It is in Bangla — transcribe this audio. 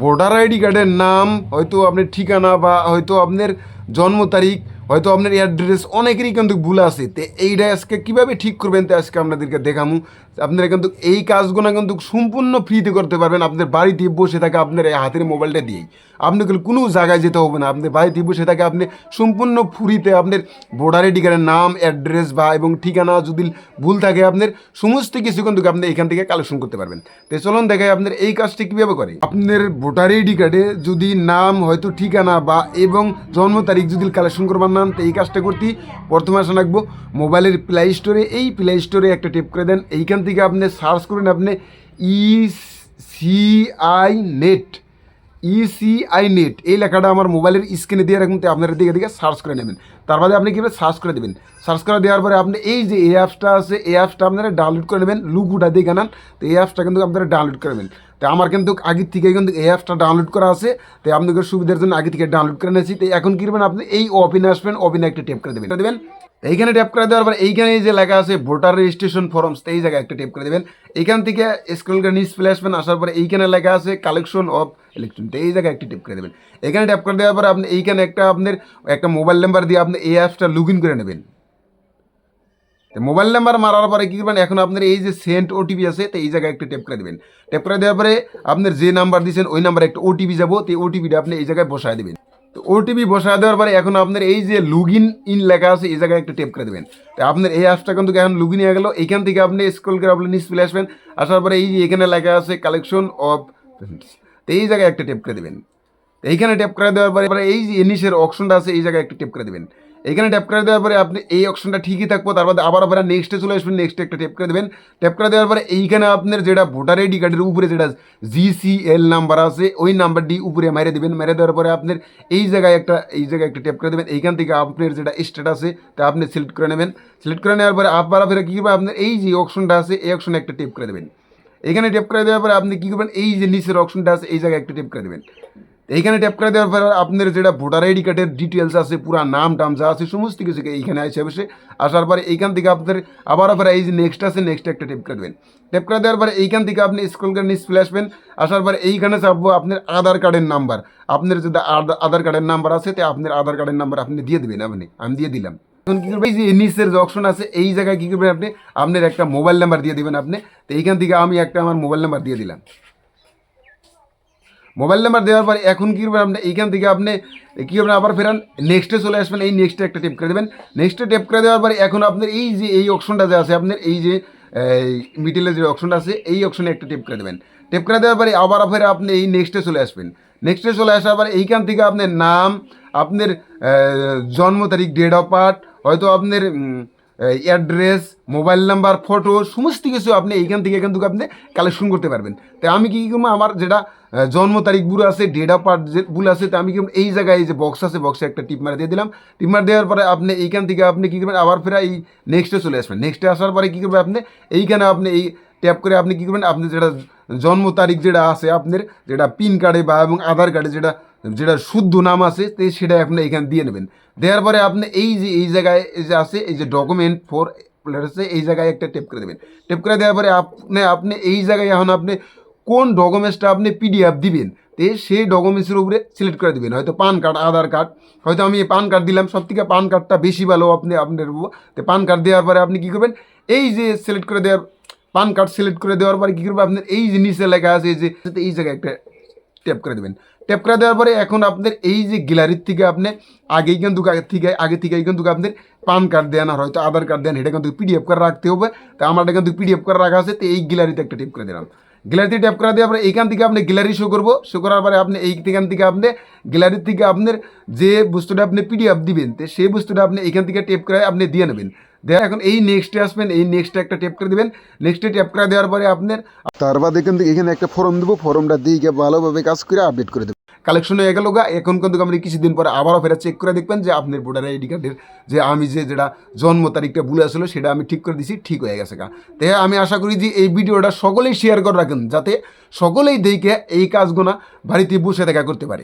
ভোটার আইডি কার্ডের নাম হয়তো আপনার ঠিকানা বা হয়তো আপনার জন্ম তারিখ হয়তো আপনার অ্যাড্রেস অনেকেরই কিন্তু ভুল আছে। তো এইটা আজকে কীভাবে ঠিক করবেন তো আজকে আপনাদেরকে দেখামু। আপনারা কিন্তু এই কাজগুলো কিন্তু সম্পূর্ণ ফ্রিতে করতে পারবেন আপনার বাড়িতে বসে থাকে আপনার এই হাতের মোবাইলটা দিয়েই। আপনাকে কোনো জায়গায় যেতে হবে না, আপনার বাড়িতে বসে থাকে আপনি সম্পূর্ণ ফ্রিতে আপনার ভোটার আইডি কার্ডের নাম অ্যাড্রেস বা এবং ঠিকানা যদি ভুল থাকে আপনার সমস্ত কিছু কিন্তু আপনি এখান থেকে কালেকশন করতে পারবেন। তো চলুন দেখাই আপনার এই কাজটি কীভাবে করে। আপনার ভোটার আইডি কার্ডে যদি নাম হয়তো ঠিকানা বা এবং জন্ম তারিখ যদি কালেকশন করবার নাম, তো এই কাজটা করতে প্রথমে আসা রাখবো মোবাইলের প্লে স্টোরে। এই প্লে স্টোরে একটা টেপ করে দেন, এইখান থেকে আপনি সার্চ করেন আপনি ইসিআই নেট। ইসিআই নেট এই লেখাটা আমার মোবাইলের স্ক্রিনে দিয়ে রাখুন, তো আপনারা দিকে দিকে সার্চ করে নেবেন। তার বাদে আপনি কীভাবে সার্চ করে দেবেন, সার্চ করে দেওয়ার পরে আপনি এই যে এই অ্যাপসটা আছে এই অ্যাপসটা আপনারা ডাউনলোড করে নেবেন, লুগুটা দেখে নেন। তো এই অ্যাপসটা কিন্তু আপনারা ডাউনলোড করে নেবেন। তো আমার কিন্তু আগের থেকে কিন্তু এই অ্যাপসটা ডাউনলোড করা আছে, তো আপনাদের সুবিধার জন্য আগে থেকে ডাউনলোড করে নিয়েছি। তো এখন কী করবেন, আপনি এই ওপেনে আসবেন, ওপেনে একটা টেপ করে দেবেন। এইখানে ট্যাপ করে দেওয়ার পর এইখানে যে লেখা আছে ভোটার রেজিস্ট্রেশন ফর্মস, এই জায়গায় একটা ট্যাপ করে দেবেন। এইখান থেকে স্ক্রল করে নিচ চলে আসবেন, আসার পরে এইখানে লেখা আছে কালেকশন অফ ইলেকশন, তো এই জায়গায় একটি ট্যাপ করে দেবেন। এখানে ট্যাপ করে দেওয়ার পর আপনি এইখানে আপনার একটা মোবাইল নাম্বার দিয়ে আপনি এই অ্যাপসটা লগ ইন করে নেবেন। মোবাইল নাম্বার মারার পরে কী করবেন, এখন আপনার এই যে সেন্ট ওটিপি আছে, তো এই জায়গায় একটা ট্যাপ করে দেবেন। ট্যাপ করে দেওয়ার পরে আপনার যে নাম্বার দিয়েছেন ওই নাম্বারে একটা ওটিপি যাবো, তো ওটিপিটা আপনি এই জায়গায় বসায় দেবেন। তো ওটিপি বসায় দেওয়ার পরে এখন আপনার এই যে লগ ইন লেখা আছে এই জায়গায় একটা টেপ করে দেবেন। তো আপনার এই অ্যাপসটা কিন্তু এখন লগ ইন হয়ে গেল। এইখান থেকে আপনি স্ক্রল করে আপনি নিচ চলে আসবেন, আসার পরে এই যে এখানে লেখা আছে কালেকশন অফ, তো এই জায়গায় একটা টেপ করে দেবেন। এইখানে ট্যাপ করে দেওয়ার পরে এই যে ইনিশের অপশনটা আছে এই জায়গায় একটা ট্যাপ করে দেবেন। এখানে ট্যাপ করে দেওয়ার পরে আপনি এই অপশনটা ঠিকই থাকবো, তারপরে আবার নেক্সটে চলে আসবেন, নেক্সটে একটা ট্যাপ করে দেবেন। ট্যাপ করে দেওয়ার পরে এইখানে আপনার যেটা ভোটার আইডি কার্ডের উপরে যেটা জিসিএল নাম্বার আছে ওই নাম্বারটি উপরে মেরে দেবেন। মেরে দেওয়ার পরে আপনার এই জায়গায় একটা ট্যাপ করে দেবেন। এইখান থেকে আপনার যেটা স্ট্যাটাসে তা আপনি সিলেক্ট করে নেবেন। সিলেক্ট করে নেওয়ার পরে আবার কী করবেন, আপনার এই যে অপশনটা আছে এই অপশনে একটা ট্যাপ করে দেবেন। এখানে ট্যাপ করে দেওয়ার পরে আপনি কী করবেন, এই যে নিচের অপশনটা আছে এই জায়গায় একটা ট্যাপ করে দেবেন। এইখানে ট্যাপ করে দেওয়ার পরে আপনার যেটা ভোটার আইডি কার্ডের ডিটেলস আছে পুরো নাম টাম যা আছে সমস্ত কিছু এইখানে আসে বসে। আসার পরে এইখান থেকে আপনার আবার এই যে নেক্সট আছে নেক্সট একটা ট্যাপ করে দেবেন। ট্যাপ করে দেওয়ার পরে এইখান থেকে আপনি স্ক্রল করে নিচ চলে আসবেন। আসার পরে এইখানে চাপবো আপনার আধার কার্ডের নাম্বার। আপনার যেটা আধার কার্ডের নাম্বার আছে তো আপনার আধার কার্ডের নাম্বার আপনি দিয়ে দেবেন। আমি দিয়ে দিলাম। এখন কী করবেন, এই যে নিচের যে অপশন আছে এই জায়গায় কী করবেন, আপনি আপনার একটা মোবাইল নাম্বার দিয়ে দেবেন আপনি। তো এইখান থেকে আমি একটা আমার মোবাইল নাম্বার দিয়ে দিলাম। মোবাইল নাম্বার দেওয়ার পর এখন কী করবেন, আপনি এইখান থেকে আপনি কী করবেন আবার ফেরান নেক্সটে চলে আসবেন। এই নেক্সটে একটা টেপ করে দেবেন। নেক্সটে টেপ করে দেওয়ার পরে এখন আপনার এই যে এই অপশনটা যে আছে আপনার এই যে মিডিলে যে অপশনটা আছে এই অপশনে একটা টেপ করে দেবেন। টেপ করে দেওয়ার পরে আবার ফের আপনি এই নেক্সটে চলে আসবেন। নেক্সটে চলে আসার পরে এইখান থেকে আপনার নাম, আপনার জন্ম তারিখ, ডেট অফ বার্থ, হয়তো আপনার অ্যাড্রেস, মোবাইল নাম্বার, ফটো সমস্ত কিছু আপনি এইখান থেকে কিন্তু আপনি কালেকশন করতে পারবেন। তাই আমি কী করবো, আমার যেটা জন্ম তারিখ ভুল আছে, ডেট অফ বার্থ যে ভুল আছে, তা আমি কি এই জায়গায় এই যে বক্স আছে বক্সে একটা টিপ মারা দিয়ে দিলাম। টিপ মারা দেওয়ার পরে আপনি এইখান থেকে আপনি কী করবেন আবার ফেরা এই নেক্সটে চলে আসবেন। নেক্সটে আসার পরে কী করবেন, আপনি এইখানে আপনি এই ট্যাপ করে আপনি কী করবেন, আপনি যেটা জন্ম তারিখ যেটা আছে আপনার যেটা পিন কার্ডে বা এবং আধার কার্ডে যেটা যেটা শুদ্ধ নাম আছে সেটা আপনি এখানে দিয়ে নেবেন। দেওয়ার পরে আপনি এই যে এই জায়গায় যে আছে এই যে ডকুমেন্ট ফর আছে এই জায়গায় একটা টেপ করে দেবেন। টেপ করে দেওয়ার পরে আপনি এই জায়গায় এখন আপনি কোন ডকুমেন্টসটা আপনি পিডিএফ দিবেন তো সেই ডকুমেন্টসের উপরে সিলেক্ট করে দেবেন। হয়তো পান কার্ড, আধার কার্ড, হয়তো আমি পান কার্ড দিলাম, সব থেকে পান কার্ডটা বেশি ভালো আপনার তো পান কার্ড দেওয়ার পরে আপনি কী করবেন, এই যে সিলেক্ট করে দেওয়ার পান কার্ড সিলেক্ট করে দেওয়ার পরে কী করবেন, আপনার এই যে নিচে লেখা আছে এই যে এই জায়গায় একটা ট্যাপ করে দেবেন। ট্যাপ করে দেওয়ার পরে এখন আপনার এই যে গ্যালারির থেকে আপনি আগে থেকেই কিন্তু আপনার পান কার্ড দেন আর হয়তো আধার কার্ড দেন, এটা কিন্তু পিডিএফ করে রাখতে হবে। তো আমারটা কিন্তু পিডিএফ করে রাখা আছে, তো এই গ্যালারিতে একটা টেপ করে দিলাম। গ্যালারিতে ট্যাপ করে দেওয়ার পরে এইখান থেকে আপনি গ্যালারি শো করবো। শো করার পরে আপনি এইখান থেকে আপনি গ্যালারির থেকে আপনার যে বস্তুটা আপনি পিডিএফ দিবেন তো সেই বস্তুটা আপনি এইখান থেকে টেপ করে আপনি দিয়ে নেবেন। এখন এই নেক্সটে আসবেন, এই নেক্সটে একটা ট্যাপ করে দেবেন। নেক্সটে ট্যাপ করে দেওয়ার পরে আপনার তার বাদ এখানে একটা ফর্ম দেবো, ফর্মটা দিয়ে ভালোভাবে কাজ করে আপডেট করে দেবো। কালেকশন হয়ে গেল এখন কিন্তু আপনি কিছুদিন পরে আবারও ফেরা চেক করে দেখবেন যে আপনার ভোটার আইডি কার্ডের যে আমি যেটা জন্ম তারিখটা ভুলে আসলো সেটা আমি ঠিক করে দিছি, ঠিক হয়ে গেছে। তাই আমি আশা করি যে এই ভিডিওটা সকলেই শেয়ার করে রাখেন যাতে সকলেই দেখে এই কাজগুলো বাড়িতে বসে দেখা করতে পারে।